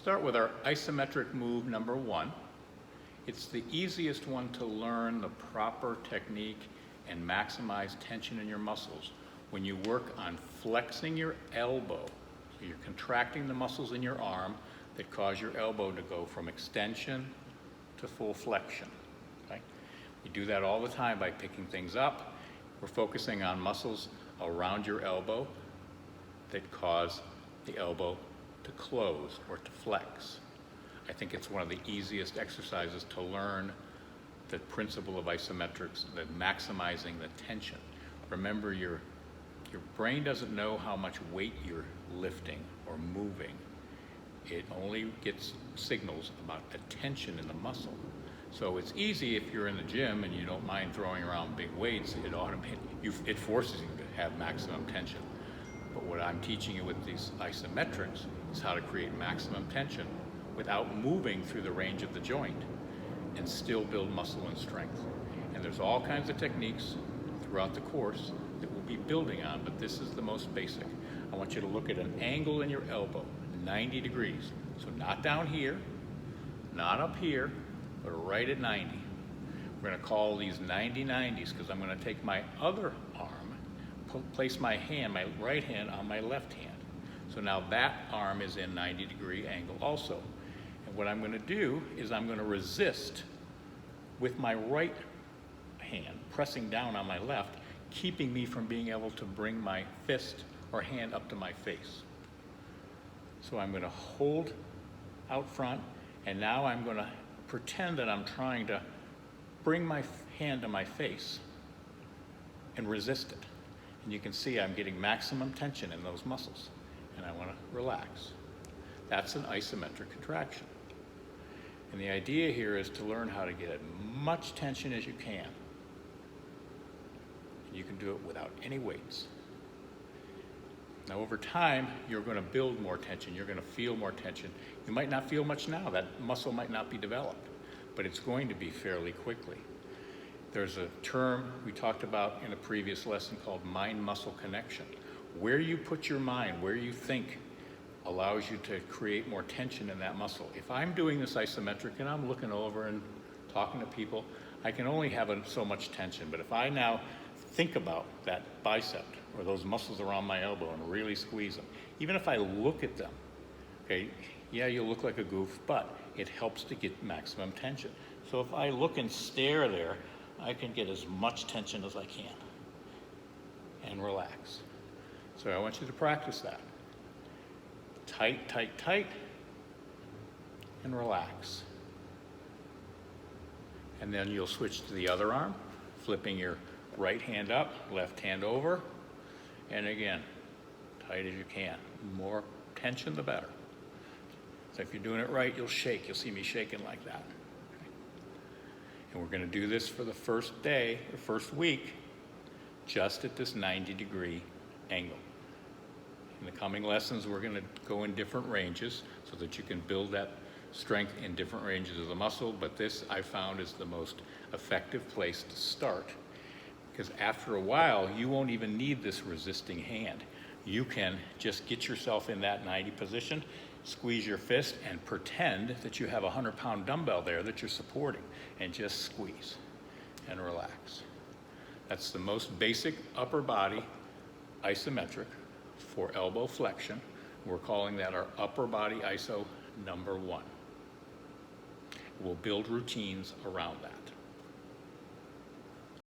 Start with our isometric move number 1. It's the easiest one to learn the proper technique and maximize tension in your muscles when you work on flexing your elbow. So you're contracting the muscles in your arm that cause your elbow to go from extension to full flexion. Okay? We do that all the time by picking things up. We're focusing on muscles around your elbow that cause the elbow to close or to flex. I think it's one of the easiest exercises to learn the principle of isometrics, the maximizing the tension. Remember, your brain doesn't know how much weight you're lifting or moving. It only gets signals about the tension in the muscle. So it's easy if you're in the gym and you don't mind throwing around big weights, it forces you to have maximum tension. But what I'm teaching you with these isometrics is how to create maximum tension without moving through the range of the joint and still build muscle and strength. And there's all kinds of techniques throughout the course that we'll be building on, but this is the most basic. I want you to look at an angle in your elbow, 90 degrees. So not down here, not up here, but right at 90. We're gonna call these 90-90s because I'm gonna take my other arm, place my hand, my right hand on my left hand. So now that arm is in 90-degree angle also. And what I'm gonna do is I'm gonna resist with my right hand, pressing down on my left, keeping me from being able to bring my fist or hand up to my face. So I'm gonna hold out front, and now I'm gonna pretend that I'm trying to bring my hand to my face and resist it. And you can see I'm getting maximum tension in those muscles, and I want to relax. That's an isometric contraction. And the idea here is to learn how to get as much tension as you can. And you can do it without any weights. Now over time, you're going to build more tension. You're going to feel more tension. You might not feel much now. That muscle might not be developed, but it's going to be fairly quickly. There's a term we talked about in a previous lesson called mind-muscle connection. Where you put your mind, where you think, allows you to create more tension in that muscle. If I'm doing this isometric and I'm looking over and talking to people, I can only have so much tension. But if I now think about that bicep or those muscles around my elbow and really squeeze them, even if I look at them, okay, yeah, you'll look like a goof, but it helps to get maximum tension. So if I look and stare there, I can get as much tension as I can and relax. So I want you to practice that. Tight, tight, tight, and relax. And then you'll switch to the other arm, flipping your right hand up, left hand over, and again, tight as you can. The more tension, the better. So if you're doing it right, you'll shake. You'll see me shaking like that. And we're going to do this for the first day, or first week, just at this 90-degree angle. In the coming lessons, we're going to go in different ranges so that you can build that strength in different ranges of the muscle, but this I found is the most effective place to start, because after a while, you won't even need this resisting hand. You can just get yourself in that 90 position, squeeze your fist, and pretend that you have a 100-pound dumbbell there that you're supporting, and just squeeze and relax. That's the most basic upper body isometric for elbow flexion. We're calling that our upper body iso number 1. We'll build routines around that.